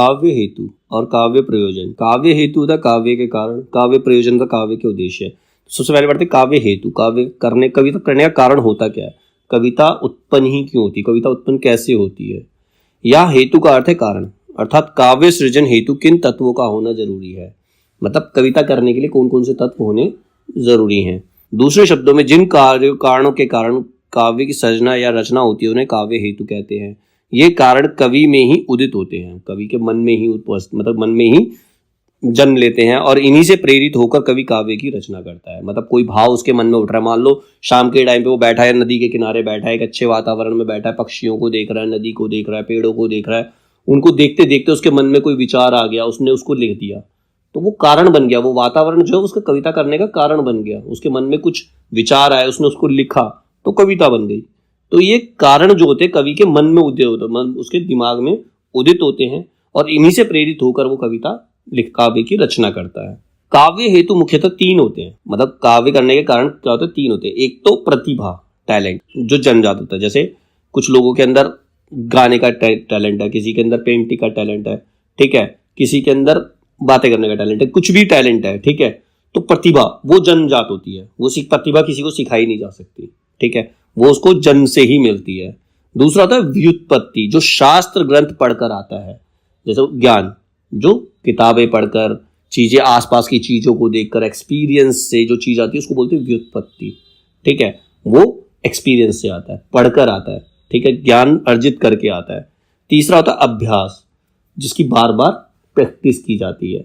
काव्य हेतु और काव्य प्रयोजन। काव्य हेतु था काव्य के कारण, काव्य प्रयोजन था काव्य के उद्देश्य। सबसे पहले पढ़ते काव्य हेतु। काव्य करने, कविता करने का कारण होता क्या है, कविता उत्पन्न ही क्यों होती, कविता उत्पन्न कैसे होती है। या हेतु का अर्थ है कारण, अर्थात काव्य सृजन हेतु किन तत्वों का होना जरूरी है, मतलब कविता करने के लिए कौन कौन से तत्व होने जरूरी हैं। दूसरे शब्दों में जिन कारणों के कारण काव्य की सर्जना या रचना होती है उन्हें काव्य हेतु कहते हैं। ये कारण कवि में ही उदित होते हैं, कवि के मन में ही मतलब मन में ही जन्म लेते हैं और इन्हीं से प्रेरित होकर कवि काव्य की रचना करता है। मतलब कोई भाव उसके मन में उठ रहा है, मान लो शाम के टाइम पे वो बैठा है, नदी के किनारे बैठा है, एक अच्छे वातावरण में बैठा है, पक्षियों को देख रहा है, नदी को देख रहा है, पेड़ों को देख रहा है, उनको देखते देखते उसके मन में कोई विचार आ गया, उसने उसको लिख दिया, तो वो कारण बन गया। वो वातावरण जो है उसका कविता करने का कारण बन गया। उसके मन में कुछ विचार आए, उसने उसको लिखा, तो कविता बन गई। तो ये कारण जो होते हैं कवि के मन में उदित होते, मन उसके दिमाग में उदित होते हैं और इन्हीं से प्रेरित होकर वो कविता काव्य की रचना करता है। काव्य हेतु मुख्यतः तीन होते हैं, मतलब काव्य करने के कारण क्या होते हैं, तीन होते हैं। एक तो प्रतिभा, टैलेंट, जो जन्मजात होता है। जैसे कुछ लोगों के अंदर गाने का टैलेंट है, किसी के अंदर पेंटिंग का टैलेंट है, ठीक है, किसी के अंदर बातें करने का टैलेंट है, कुछ भी टैलेंट है, ठीक है। तो प्रतिभा वो जन्मजात होती है, वो प्रतिभा किसी को सिखाई नहीं जा सकती, ठीक है, वो उसको जन्म से ही मिलती है। दूसरा होता है व्युत्पत्ति, जो शास्त्र ग्रंथ पढ़कर आता है। जैसे ज्ञान, जो किताबें पढ़कर, चीजें आसपास की चीजों को देखकर, एक्सपीरियंस से जो चीज आती है उसको बोलते हैं व्युत्पत्ति, ठीक है। वो एक्सपीरियंस से आता है, पढ़कर आता है, ठीक है, ज्ञान अर्जित करके आता है। तीसरा होता है अभ्यास, जिसकी बार बार प्रैक्टिस की जाती है,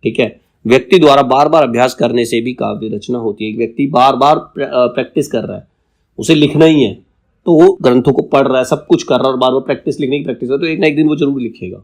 ठीक है। व्यक्ति द्वारा बार बार अभ्यास करने से भी काव्य रचना होती है। एक व्यक्ति बार बार प्रैक्टिस कर रहा है, उसे लिखना ही है, तो वो ग्रंथों को पढ़ रहा है, सब कुछ कर रहा है और बार बार प्रैक्टिस, लिखने की प्रैक्टिस है, तो एक ना एक दिन वो जरूर लिखेगा,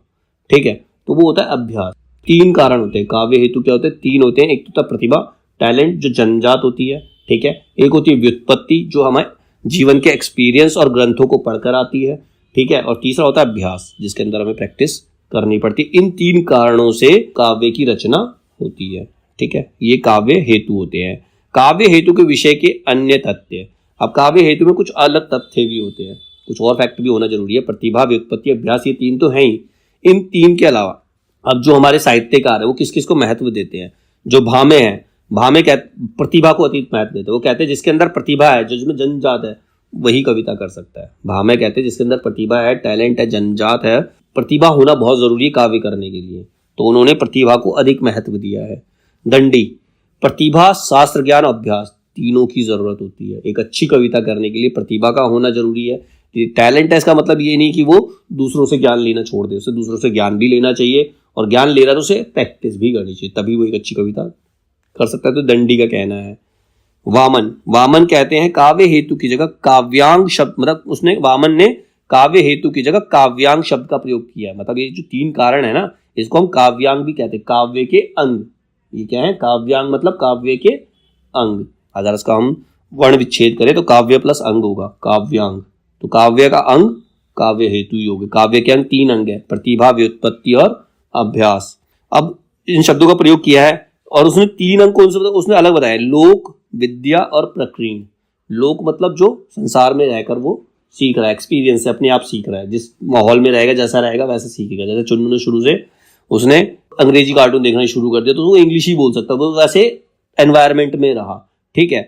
ठीक है। तो वो होता है अभ्यास। तीन कारण होते हैं काव्य हेतु, क्या होते हैं, तीन होते हैं। एक तो होता है प्रतिभा, टैलेंट, जो जन्मजात होती है, ठीक है। एक होती है व्युत्पत्ति, जो हमारे जीवन के एक्सपीरियंस और ग्रंथों को पढ़कर आती है, ठीक है। और तीसरा होता है अभ्यास, जिसके अंदर हमें प्रैक्टिस करनी पड़ती है। इन तीन कारणों से काव्य की रचना होती है, ठीक है। ये काव्य हेतु होते हैं। काव्य हेतु के विषय के अन्य तथ्य। अब काव्य हेतु में कुछ अलग तथ्य भी होते हैं, कुछ और फैक्ट भी होना जरूरी है। प्रतिभा, व्युत्पत्ति, अभ्यास, ये तीन तो हैं ही। इन तीन के अलावा अब जो हमारे साहित्यकार है वो किस किस को महत्व देते हैं। जो भामे हैं, भामे प्रतिभा को अतीत महत्व देते हैं। वो कहते हैं जिसके अंदर प्रतिभा है, जो जिसमें जन्मजात है, वही कविता कर सकता है। भामे कहते हैं जिसके अंदर प्रतिभा है, टैलेंट है, जन्मजात है, प्रतिभा होना बहुत जरूरी है काव्य करने के लिए, तो उन्होंने प्रतिभा को अधिक महत्व दिया है। दंडी, प्रतिभा, शास्त्र ज्ञान, अभ्यास, तीनों की जरूरत होती है। एक अच्छी कविता करने के लिए प्रतिभा का होना जरूरी है। टैलेंट है इसका मतलब ये नहीं कि वो दूसरों से ज्ञान लेना छोड़ दे, उसे दूसरों से ज्ञान भी लेना चाहिए, और ज्ञान ले रहा है तो उसे प्रैक्टिस भी करनी चाहिए, तभी वो एक अच्छी कविता कर सकता है। तो दंडी का कहना है। वामन, वामन कहते हैं काव्य हेतु की जगह काव्यांग शब्द, मतलब उसने, वामन ने काव्य हेतु की जगह काव्यांग शब्द का प्रयोग किया। मतलब ये जो तीन कारण है ना, इसको हम काव्यांग भी कहते हैं, काव्य के अंग। ये क्या है, काव्यांग मतलब काव्य के अंग। अगर इसका हम वर्ण विच्छेद करें तो काव्य प्लस अंग होगा काव्यांग। तो काव्य का अंग काव्य हेतु ही होगा। काव्य के अंग तीन अंग है, प्रतिभा, व्युत्पत्ति और अभ्यास। अब इन शब्दों का प्रयोग किया है और उसने तीन अंग कौन से बताया, उसने अलग बताया, लोक, विद्या और प्रकीर्ण। लोक मतलब जो संसार में रहकर वो सीख रहा है, एक्सपीरियंस से अपने आप सीख रहा है, जिस माहौल में रहेगा, जैसा रहेगा वैसा सीखेगा। जैसे चुन्नू ने शुरू से उसने अंग्रेजी कार्टून देखना शुरू कर दिया तो वो इंग्लिश ही बोल सकता, वो वैसे एनवायरमेंट में रहा, ठीक है,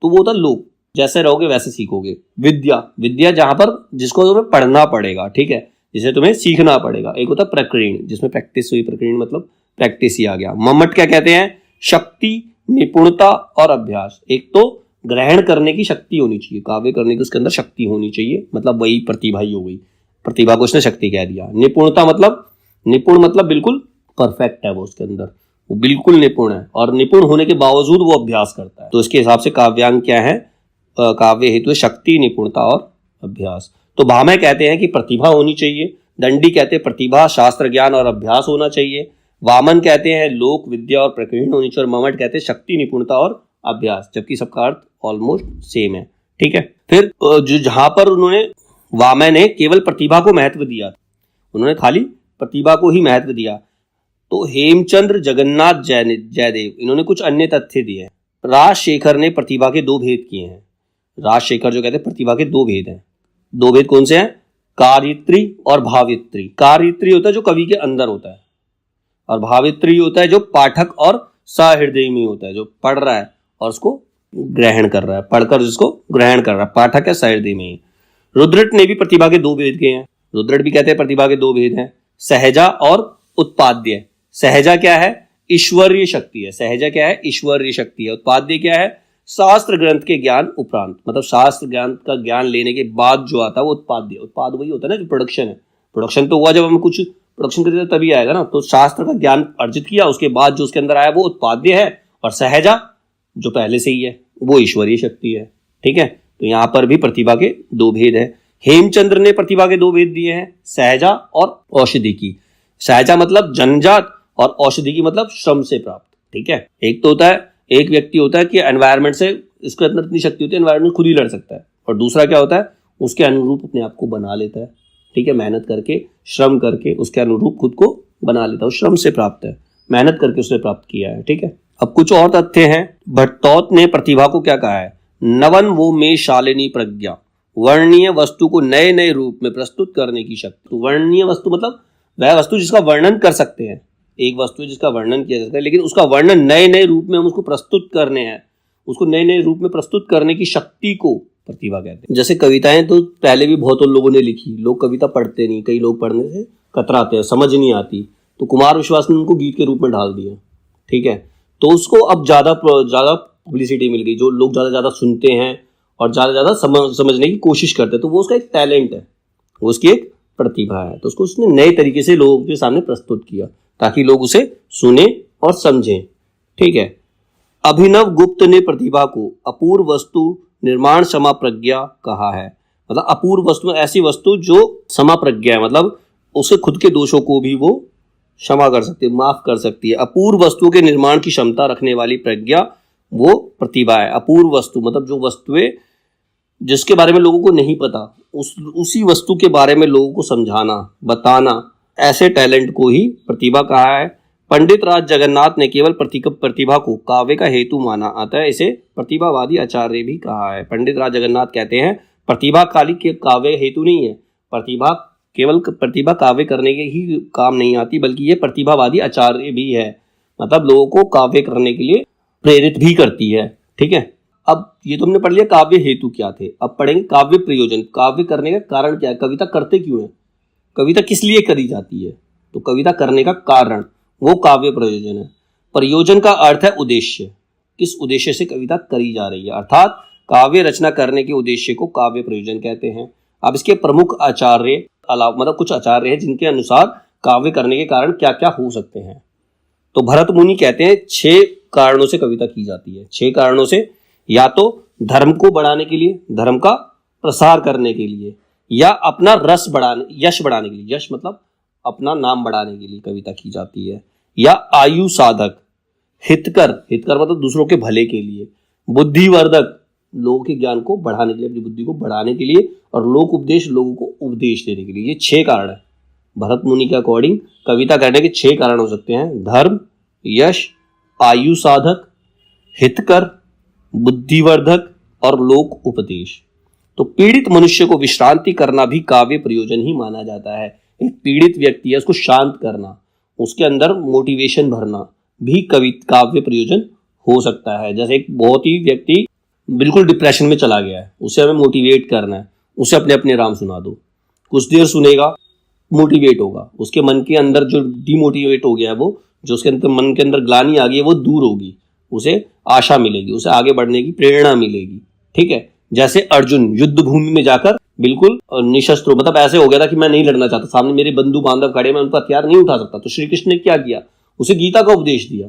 तो वो था लोक, जैसे रहोगे वैसे सीखोगे। विद्या, विद्या जहां पर जिसको तुम्हें पढ़ना पड़ेगा, ठीक है, जिसे तुम्हें सीखना पड़ेगा। एक होता प्रकीर्ण, जिसमें प्रैक्टिस हुई, प्रकीर्ण मतलब प्रैक्टिस ही आ गया। मम्मट क्या कहते हैं, शक्ति, निपुणता और अभ्यास। एक तो ग्रहण करने की शक्ति होनी चाहिए, काव्य करने की उसके अंदर शक्ति होनी चाहिए, मतलब वही प्रतिभा ही हो गई, प्रतिभा को उसने शक्ति कह दिया। निपुणता मतलब, निपुण मतलब बिल्कुल परफेक्ट है वो, उसके अंदर वो बिल्कुल निपुण है, और निपुण होने के बावजूद वो अभ्यास करता है। तो इसके हिसाब से काव्यांग क्या है, काव्य हेतु है शक्ति, निपुणता और अभ्यास। तो भामे कहते हैं कि प्रतिभा होनी चाहिए, दंडी कहते हैं प्रतिभा, शास्त्र ज्ञान और अभ्यास होना चाहिए, वामन कहते हैं लोक, विद्या और प्रकीर्ण होनी चाहिए, और मम्मट कहते हैं शक्ति, निपुणता और अभ्यास, जबकि सबका अर्थ ऑलमोस्ट सेम है, ठीक है। फिर जो जहां पर उन्होंने, वामन ने केवल प्रतिभा को महत्व दिया, उन्होंने खाली प्रतिभा को ही महत्व दिया। तो हेमचंद्र, जगन्नाथ जयदेव, इन्होंने कुछ अन्य तथ्य दिए हैं। राजशेखर ने प्रतिभा के दो भेद किए हैं। राजशेखर जो कहते हैं प्रतिभा के दो भेद हैं। दो भेद कौन से हैं, कार्यत्री और भावित्री। कार्यत्री होता है जो कवि के अंदर होता है, और भावित्री होता है जो पाठक और सहृदय में होता है, जो पढ़ रहा है और उसको ग्रहण कर रहा है, पढ़कर जिसको ग्रहण कर रहा है, पाठक है सहृदय में। रुद्रट ने भी प्रतिभा के दो भेद किए हैं। रुद्रट भी कहते हैं प्रतिभा के दो भेद हैं, सहजा और उत्पाद्य। सहजा क्या है? ईश्वरीय शक्ति है। सहजा क्या है? ईश्वरीय शक्ति है। उत्पाद्य क्या है? शास्त्र ग्रंथ के ज्ञान उपरांत, मतलब शास्त्र ज्ञान का ज्ञान लेने के बाद जो आता है वो उत्पाद्य। उत्पाद वही होता है ना जो प्रोडक्शन है। प्रोडक्शन तो हुआ जब हम कुछ प्रोडक्शन करते तभी आएगा ना, तो शास्त्र का ज्ञान अर्जित किया, उसके बाद जो उसके अंदर आया वो उत्पाद्य है, और सहजा जो पहले से ही है वो ईश्वरीय शक्ति है। ठीक है, तो यहां पर भी प्रतिभा के दो भेद है। हेमचंद्र ने प्रतिभा के दो भेद दिए हैं, सहजा और औषधि की। सहजा मतलब जन्मजात, और औषधि की मतलब श्रम से प्राप्त। ठीक है, एक तो होता है, एक व्यक्ति होता है कि एनवायरनमेंट से इसके अंदर इतनी शक्ति होती है, एनवायरनमेंट खुद ही लड़ सकता है, और दूसरा क्या होता है, उसके अनुरूप अपने आप को बना लेता है। ठीक है, मेहनत करके, श्रम करके उसके अनुरूप खुद को बना लेता है, श्रम से प्राप्त है, मेहनत करके उसने प्राप्त किया है। ठीक है, अब कुछ और तथ्य हैं। भट्टौत ने प्रतिभा को क्या कहा है? नवन वो में शालिनी प्रज्ञा, वर्णनीय वस्तु को नए नए रूप में प्रस्तुत करने की शक्ति। वर्णनीय वस्तु मतलब वह वस्तु जिसका वर्णन कर सकते हैं, एक वस्तु है जिसका वर्णन किया जा सकता है, लेकिन उसका वर्णन नए नए रूप में हम उसको प्रस्तुत करने हैं, उसको नए नए रूप में प्रस्तुत करने की शक्ति को प्रतिभा कहते हैं। जैसे कविताएं तो पहले भी बहुत लोगों ने लिखी, लोग कविता पढ़ते नहीं, कई लोग पढ़ने से कतराते हैं, समझ नहीं आती, तो कुमार विश्वास ने उनको गीत के रूप में ढाल दिया। ठीक है, तो उसको अब ज्यादा पब्लिसिटी मिल गई, जो लोग ज्यादा सुनते हैं और ज्यादा समझने की कोशिश करते हैं, तो वो उसका एक टैलेंट है, वो उसकी एक प्रतिभा है, तो उसको उसने नए तरीके से लोगों के सामने प्रस्तुत किया ताकि लोग उसे सुने और समझें। ठीक है, अभिनव गुप्त ने प्रतिभा को अपूर्व वस्तु निर्माण क्षमा प्रज्ञा कहा है। मतलब अपूर्व वस्तु में ऐसी वस्तु जो क्षमा प्रज्ञा है, मतलब उसे खुद के दोषों को भी वो क्षमा कर सकती है, माफ कर सकती है। अपूर्व वस्तुओं के निर्माण की क्षमता रखने वाली प्रज्ञा वो प्रतिभा है। अपूर्व वस्तु मतलब जो वस्तुएं जिसके बारे में लोगों को नहीं पता, उसी वस्तु के बारे में लोगों को समझाना, बताना, ऐसे टैलेंट को ही प्रतिभा कहा है। पंडित राज जगन्नाथ ने केवल प्रतिभा को काव्य का हेतु माना, अतः इसे प्रतिभावादी आचार्य भी कहा है। पंडित राज जगन्नाथ कहते हैं प्रतिभा खाली के काव्य हेतु नहीं है, प्रतिभा काव्य करने के ही काम नहीं आती, बल्कि ये प्रतिभावादी आचार्य भी है, मतलब लोगों को काव्य करने के लिए प्रेरित भी करती है। ठीक है, अब ये तो हमने पढ़ लिया काव्य हेतु क्या थे, अब पढ़ेंगे काव्य प्रयोजन। काव्य करने का कारण क्या है, कविता करते क्यों है, कविता किस लिए करी जाती है, तो कविता करने का कारण वो काव्य प्रयोजन है। प्रयोजन का अर्थ है उद्देश्य, किस उद्देश्य से कविता करी जा रही है, अर्थात काव्य रचना करने के उद्देश्य को काव्य प्रयोजन कहते हैं। अब इसके प्रमुख आचार्य अलावा मतलब कुछ आचार्य हैं जिनके अनुसार काव्य करने के कारण क्या क्या हो सकते हैं। तो भरत मुनि कहते हैं 6 कारणों से कविता की जाती है। 6 कारणों से, या तो धर्म को बढ़ाने के लिए, धर्म का प्रसार करने के लिए, या अपना रस बढ़ाने, यश बढ़ाने के लिए, यश मतलब अपना नाम बढ़ाने के लिए कविता की जाती है, या आयु साधक, हितकर, हितकर मतलब दूसरों के भले के लिए, बुद्धिवर्धक लोगों के ज्ञान को बढ़ाने के लिए, अपनी बुद्धि को बढ़ाने के लिए, और लोक उपदेश लोगों को उपदेश देने के लिए। ये 6 कारण है भरत मुनि के अकॉर्डिंग कविता करने के 6 कारण हो सकते हैं, धर्म, यश, आयु साधक, हितकर, बुद्धिवर्धक और लोक उपदेश। तो पीड़ित मनुष्य को विश्रांति करना भी काव्य प्रयोजन ही माना जाता है। एक पीड़ित व्यक्ति है, उसको शांत करना, उसके अंदर मोटिवेशन भरना भी काव्य प्रयोजन हो सकता है। जैसे एक बहुत ही व्यक्ति बिल्कुल डिप्रेशन में चला गया है, उसे हमें मोटिवेट करना है, उसे अपने अपने राम सुना दो, कुछ देर सुनेगा, मोटिवेट होगा, उसके मन के अंदर जो डिमोटिवेट हो गया है, वो जो उसके अंदर मन के अंदर ग्लानि आ गई है वो दूर होगी, उसे आशा मिलेगी, उसे आगे बढ़ने की प्रेरणा मिलेगी। ठीक है, जैसे अर्जुन युद्ध भूमि में जाकर बिल्कुल निशस्त्र, मतलब ऐसे हो गया था कि मैं नहीं लड़ना चाहता, सामने मेरे बंधु बांधव खड़े, मैं उनका हथियार नहीं उठा सकता, तो श्री कृष्ण ने क्या किया, उसे गीता का उपदेश दिया।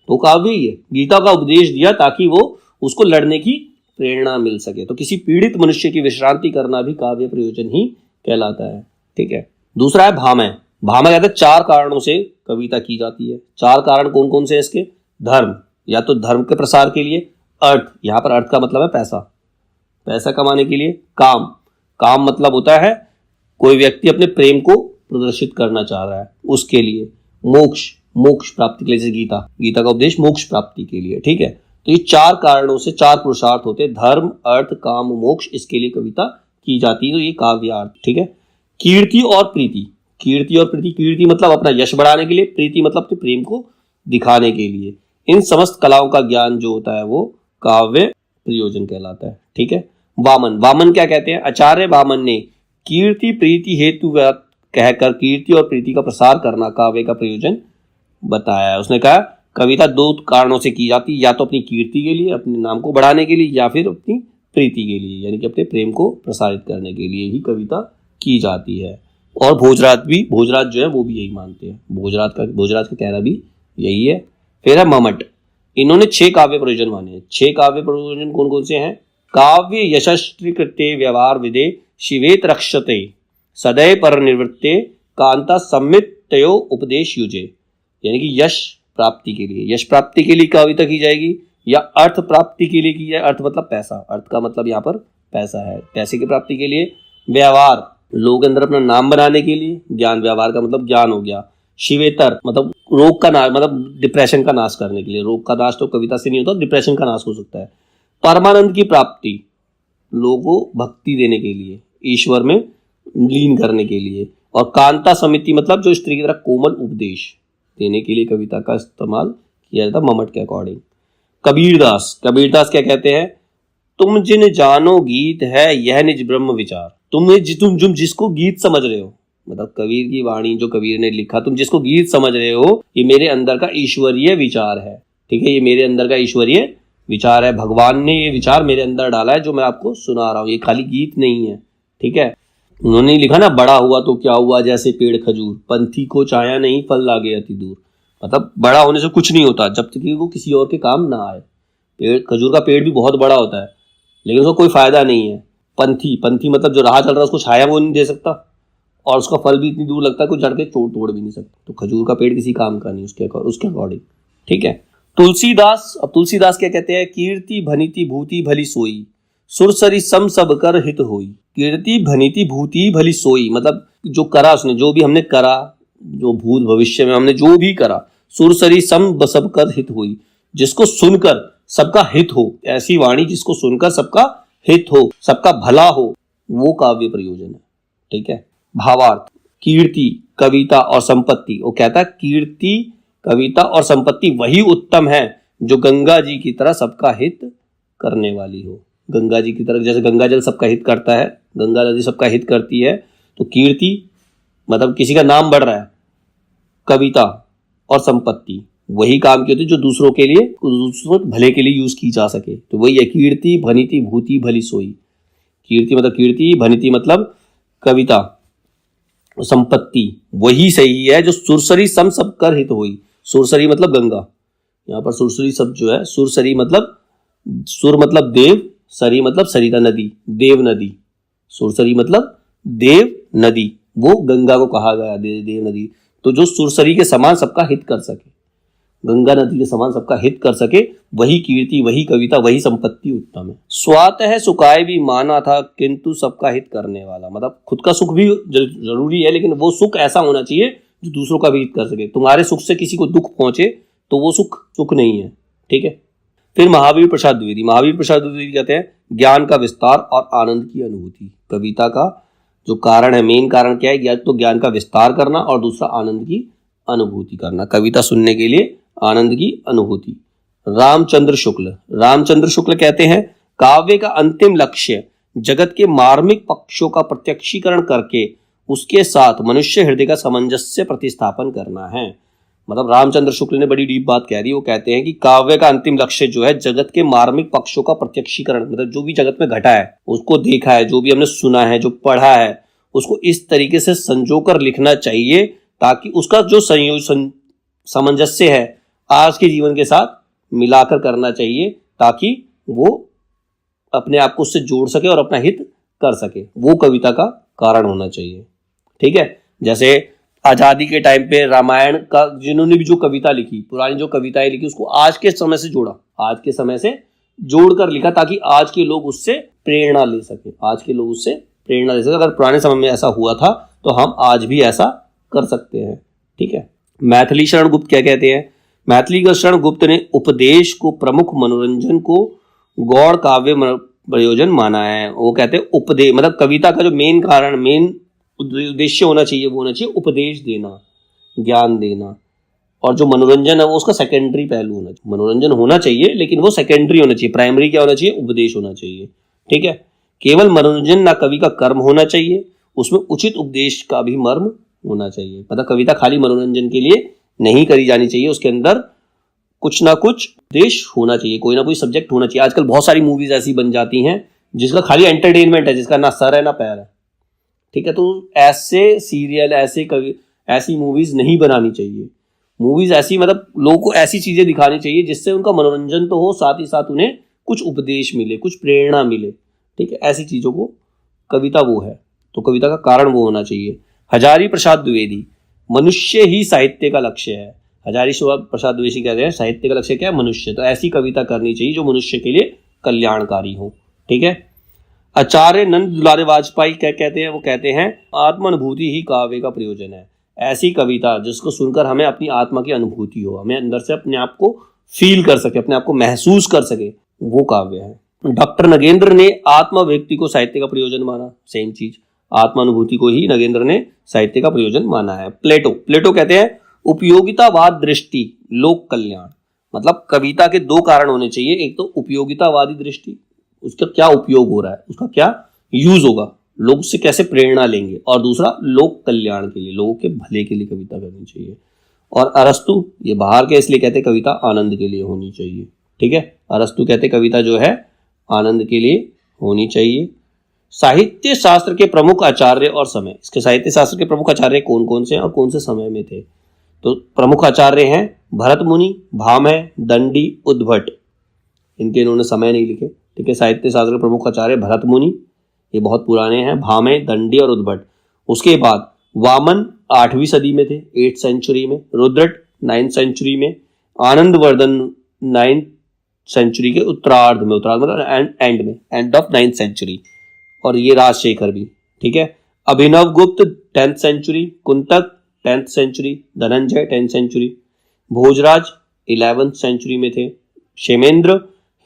तो काव्य ही है, गीता का उपदेश दिया ताकि वो उसको लड़ने की प्रेरणा मिल सके। तो किसी पीड़ित मनुष्य की विश्रांति करना भी काव्य प्रयोजन ही कहलाता है। ठीक है, दूसरा है भामह। भामह कहते हैं 4 कारणों से कविता की जाती है। 4 कारण कौन कौन से हैं इसके? धर्म, या तो धर्म के प्रसार के लिए, अर्थ, यहाँ पर अर्थ का मतलब है पैसा, पैसा कमाने के लिए, काम, काम मतलब होता है कोई व्यक्ति अपने प्रेम को प्रदर्शित करना चाह रहा है उसके लिए, मोक्ष, मोक्ष प्राप्ति के लिए, जैसे गीता का उपदेश मोक्ष प्राप्ति के लिए। ठीक है, तो ये 4 कारणों से 4 पुरुषार्थ होते हैं, धर्म, अर्थ, काम, मोक्ष, इसके लिए कविता की जाती है, तो ये काव्यार्थ। ठीक है, कीर्ति और प्रीति, कीर्ति और प्रीति, कीर्ति मतलब अपना यश बढ़ाने के लिए, प्रीति मतलब अपने प्रेम को दिखाने के लिए। इन समस्त कलाओं का ज्ञान जो होता है वो काव्य प्रयोजन कहलाता है। ठीक है। वामन, वामन क्या कहते हैं? आचार्य वामन ने कीर्ति प्रीति हेतु कहकर कीर्ति और प्रीति का प्रसार करना काव्य का प्रयोजन बताया है। उसने कहा कविता दो कारणों से की जाती है, या तो अपनी कीर्ति के लिए, अपने नाम को बढ़ाने के लिए, या फिर अपनी प्रीति के लिए, यानी कि अपने प्रेम को प्रसारित करने के लिए ही कविता की जाती है। और भोजराज जो है वो भी यही मानते हैं, भोजराज का कहना भी यही है। फिर है ममट, इन्होंने 6 काव्य प्रयोजन माने हैं। 6 काव्य प्रयोजन कौन कौन से हैं? काव्य यशस्त्रीकृत्य व्यवहार विदे शिवेत रक्षते सदैव पर निवृत्ते कांता सम्मित तयो उपदेश युजे, यानी कि यश प्राप्ति के लिए, यश प्राप्ति के लिए कविता की जाएगी, या अर्थ प्राप्ति के लिए की जाए। अर्थ मतलब पैसा, अर्थ का मतलब यहाँ पर पैसा है, पैसे की प्राप्ति के लिए। व्यवहार, लोगों के अंदर अपना नाम बनाने के लिए। ज्ञान, व्यवहार का मतलब ज्ञान हो गया। शिवेतर मतलब रोग का नाश, मतलब डिप्रेशन का नाश करने के लिए। रोग का नाश तो कविता से नहीं होता, डिप्रेशन का नाश हो सकता है। परमानंद की प्राप्ति, लोगों को भक्ति देने के लिए, ईश्वर में लीन करने के लिए। और कांता समिति मतलब जो स्त्री की तरह कोमल उपदेश देने के लिए कविता का इस्तेमाल किया जाता ममट के अकॉर्डिंग। कबीरदास, कबीरदास क्या कहते हैं? तुम जिन जानो गीत है यह निज ब्रह्म विचार। तुम जिसको गीत समझ रहे हो, मतलब कबीर की वाणी जो कबीर ने लिखा, तुम जिसको गीत समझ रहे हो, ये मेरे अंदर का ईश्वरीय विचार है। ठीक है, ये मेरे अंदर का ईश्वरीय विचार है, भगवान ने ये विचार मेरे अंदर डाला है जो मैं आपको सुना रहा हूँ, ये खाली गीत नहीं है। ठीक है। उन्होंने लिखा ना, बड़ा हुआ तो क्या हुआ जैसे पेड़ खजूर, पंथी को चाया नहीं फल लागे अति दूर। मतलब बड़ा होने से कुछ नहीं होता जब तक कि वो किसी और के काम ना आए। पेड़, खजूर का पेड़ भी बहुत बड़ा होता है लेकिन उसको कोई फायदा नहीं है। पंथी मतलब जो राह चल रहा है उसको छाया वो नहीं दे सकता, और उसका फल भी इतनी दूर लगता है कोई जड़ के तोड़ भी नहीं सकता। तो खजूर का पेड़ किसी काम का नहीं उसके अकॉर्डिंग। ठीक है। तुलसीदास, अब तुलसीदास क्या कहते हैं? कीर्ति भनिति भूति भली सोई सुरसरी सम सब कर हित होई। कीर्ति भनिति भूति भली सोई मतलब जो करा उसने, जो भी हमने करा, जो भूत भविष्य में हमने जो भी करा, सुरसरी सम सब कर हित होई, जिसको सुनकर सबका हित हो, ऐसी वाणी जिसको सुनकर सबका हित हो, सबका भला हो, वो काव्य प्रयोजन है। ठीक है। भावार्थ, कीर्ति, कविता और संपत्ति। वो कहता है कीर्ति, कविता और संपत्ति वही उत्तम है जो गंगा जी की तरह सबका हित करने वाली हो। गंगा जी की तरह, जैसे गंगा जल सबका हित करता है, गंगा नदी सबका हित करती है, तो कीर्ति मतलब किसी का नाम बढ़ रहा है, कविता और संपत्ति वही काम की होती है जो दूसरों के लिए, दूसरों भले के लिए यूज की जा सके। तो वही है कीर्ति भनिति भूति भली सोई। कीर्ति मतलब कीर्ति, भनिति मतलब कविता, संपत्ति वही सही है जो सुरसरी सम सब कर हित होई। सुरसरी मतलब गंगा, यहाँ पर सुरसरी शब्द जो है, सुरसरी मतलब सुर मतलब देव, सरी मतलब सरिता नदी, देव नदी। सुरसरी मतलब देव नदी, वो गंगा को कहा गया देव नदी। तो जो सुरसरी के समान सबका हित कर सके, गंगा नदी के समान सबका हित कर सके, वही कीर्ति, वही कविता, वही संपत्ति उत्तम है। स्वातः सुखाय भी माना था किंतु सबका हित करने वाला, मतलब खुद का सुख भी जरूरी है लेकिन वो सुख ऐसा होना चाहिए जो दूसरों का भी हित कर सके। तुम्हारे सुख से किसी को दुख पहुंचे तो वो सुख नहीं है। ठीक है। फिर महावीर प्रसाद द्विवेदी, महावीर प्रसाद द्विवेदी कहते हैं ज्ञान का विस्तार और आनंद की अनुभूति। कविता का जो कारण है, मेन कारण क्या है? या तो ज्ञान का विस्तार करना और दूसरा आनंद की अनुभूति करना। कविता सुनने के लिए आनंद की अनुभूति। रामचंद्र शुक्ल कहते हैं काव्य का अंतिम लक्ष्य जगत के मार्मिक पक्षों का प्रत्यक्षीकरण करके उसके साथ मनुष्य हृदय का सामंजस्य प्रतिस्थापन करना है। मतलब रामचंद्र शुक्ल ने बड़ी डीप बात कह दी। वो कहते हैं कि काव्य का अंतिम लक्ष्य जो है जगत के मार्मिक पक्षों का प्रत्यक्षीकरण, मतलब जो भी जगत में घटा है, उसको देखा है, जो भी हमने सुना है, जो पढ़ा है, उसको इस तरीके से संजोकर लिखना चाहिए ताकि उसका जो सामंजस्य है आज के जीवन के साथ मिलाकर करना चाहिए, ताकि वो अपने आप को उससे जोड़ सके और अपना हित कर सके। वो कविता का कारण होना चाहिए। ठीक है। जैसे आजादी के टाइम पे रामायण का जिन्होंने भी जो कविता लिखी, पुरानी जो कविताएं लिखी, उसको आज के समय से जोड़ा, आज के समय से जोड़कर लिखा ताकि आज के लोग उससे प्रेरणा ले सके, आज के लोग उससे प्रेरणा ले सके। अगर पुराने समय में ऐसा हुआ था तो हम आज भी ऐसा कर सकते हैं। ठीक है। मैथिली शरण गुप्त क्या कहते हैं? मैथिली शरण गुप्त ने उपदेश को प्रमुख मनोरंजन को गौड़ काव्य प्रयोजन माना है। वो कहते हैं उपदेश मतलब कविता का जो मेन कारण, मेन उद्देश्य होना चाहिए वो होना चाहिए उपदेश देना, ज्ञान देना, और जो मनोरंजन है वो उसका सेकेंडरी पहलू होना चाहिए। मनोरंजन होना चाहिए लेकिन वो सेकेंडरी होना चाहिए, प्राइमरी क्या होना चाहिए, उपदेश होना चाहिए। ठीक है, केवल मनोरंजन ना कवि का कर्म होना चाहिए, उसमें उचित उपदेश का भी मर्म होना चाहिए। मतलब कविता खाली मनोरंजन के लिए नहीं करी जानी चाहिए, उसके अंदर कुछ ना कुछ उद्देश्य होना चाहिए, कोई ना कोई सब्जेक्ट होना चाहिए। आजकल बहुत सारी मूवीज ऐसी बन जाती हैं जिसका खाली एंटरटेनमेंट है, जिसका ना सर है ना पैर है। ठीक है, तो ऐसे सीरियल, ऐसी मूवीज नहीं बनानी चाहिए। मूवीज ऐसी, मतलब लोगों को ऐसी चीजें दिखानी चाहिए जिससे उनका मनोरंजन तो हो, साथ ही साथ उन्हें कुछ उपदेश मिले, कुछ प्रेरणा मिले। ठीक है, ऐसी चीजों को कविता वो है, तो कविता का कारण वो होना चाहिए। हजारी प्रसाद द्विवेदी, मनुष्य ही साहित्य का लक्ष्य है। हजारी प्रसाद द्विवेदी कहते हैं साहित्य का लक्ष्य क्या है, मनुष्य। तो ऐसी कविता करनी चाहिए जो मनुष्य के लिए कल्याणकारी हो। ठीक है, आचार्य नंद दुलारे वाजपेयी क्या कहते हैं, वो कहते हैं आत्मानुभूति ही काव्य का प्रयोजन है। ऐसी कविता जिसको सुनकर हमें अपनी आत्मा की अनुभूति हो, हमें अंदर से अपने आप को फील कर सके, अपने आप को महसूस कर सके, वो काव्य है। डॉक्टर नगेंद्र ने आत्माभिव्यक्ति को साहित्य का प्रयोजन माना। सेम चीज, आत्मानुभूति को ही नगेंद्र ने साहित्य का प्रयोजन माना है। प्लेटो कहते हैं उपयोगितावाद दृष्टि लोक कल्याण। मतलब कविता के दो कारण होने चाहिए, एक तो उपयोगितावादी दृष्टि, उसका क्या उपयोग हो रहा है, उसका क्या यूज होगा, लोग उससे कैसे प्रेरणा लेंगे, और दूसरा लोक कल्याण के लिए, लोगों के भले के लिए कविता करनी चाहिए। और अरस्तु ये बाहर के इसलिए कहते कविता आनंद के लिए होनी चाहिए। ठीक है, अरस्तु कहते कविता जो है आनंद के लिए होनी चाहिए। साहित्य शास्त्र के प्रमुख आचार्य और समय, इसके साहित्य शास्त्र के प्रमुख आचार्य कौन कौन से हैं और कौन से समय में थे। तो प्रमुख आचार्य हैं भरत मुनि, भामह, दंडी, उद्भट। इनके इन्होंने समय नहीं लिखे। ठीक है, साहित्य शास्त्र के प्रमुख आचार्य भरत मुनि, ये बहुत पुराने हैं, भामह, दंडी और उद्भट। उसके बाद वामन 8वीं सदी में थे, 8th सेंचुरी में, रुद्रट 9th सेंचुरी में, आनंदवर्धन 9th सेंचुरी के उत्तरार्ध में, मतलब एंड ऑफ 9th सेंचुरी, और ये राजशेखर भी। ठीक है, Abhinav Gupta 10th century, Kuntak 10th century, Dhananjay 10th century, Bhojraj 11th century में थे, क्षेमेंद्र,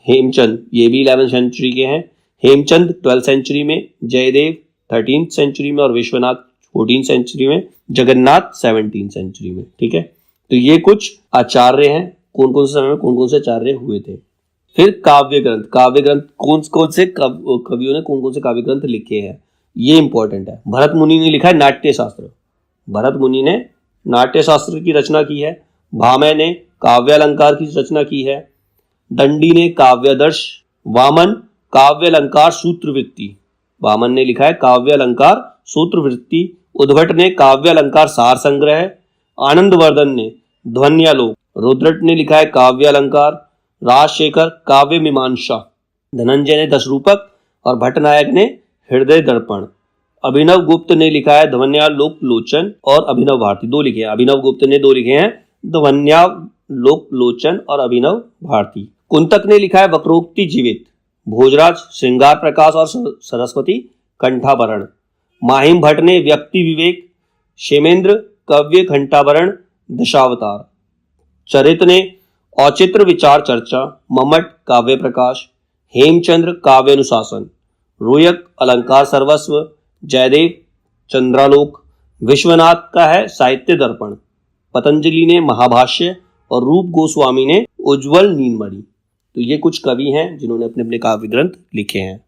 हेमचंद ये भी 11th सेंचुरी के हैं, हेमचंद 12th सेंचुरी में, जयदेव 13th सेंचुरी में, और विश्वनाथ 14th सेंचुरी में, जगन्नाथ 17th सेंचुरी में। ठीक है, तो ये कुछ आचार्य हैं, कौन कौन से समय में कौन कौन से आचार्य हुए थे। फिर काव्य ग्रंथ, कौन कौन से कवियों ने कौन कौन से काव्य ग्रंथ लिखे हैं, ये इंपॉर्टेंट है। भरत मुनि ने लिखा है नाट्य शास्त्र, भरत मुनि ने नाट्य शास्त्र की रचना की है। भामह ने काव्य अलंकार की रचना की है। दंडी ने काव्यादर्श, वामन काव्य अलंकार सूत्रवृत्ति, वामन ने लिखा है काव्य अलंकार सूत्रवृत्ति। उद्भट ने काव्य अलंकार सार संग्रह। आनंदवर्धन ने ध्वन्यालोक। रुद्रट ने लिखा है काव्य अलंकार। राजशेखर काव्य मीमांसा। धनंजय ने दशरूपक, और भट्टनायक ने हृदय दर्पण। अभिनव गुप्त ने लिखा है ध्वन्यालोक लोचन और अभिनव भारती, दो लिखे हैं। अभिनव गुप्त ने दो लिखे हैं, ध्वन्यालोक लोचन और अभिनव भारती। कुंतक ने लिखा है वक्रोक्ति जीवित। भोजराज श्रृंगार प्रकाश और सरस्वती कंठाभरण। माहिम भट्ट ने व्यक्ति विवेक। क्षेमेंद्र काव्य घंटाभरण दशावतार। चरित ने औचित्र विचार चर्चा। मम्मट काव्य प्रकाश। हेमचंद्र काव्य अनुशासन। रोयक अलंकार सर्वस्व। जयदेव चंद्रालोक। विश्वनाथ का है साहित्य दर्पण। पतंजलि ने महाभाष्य, और रूप गोस्वामी ने उज्ज्वल नीलमणि। तो ये कुछ कवि हैं जिन्होंने अपने अपने काव्य ग्रंथ लिखे हैं।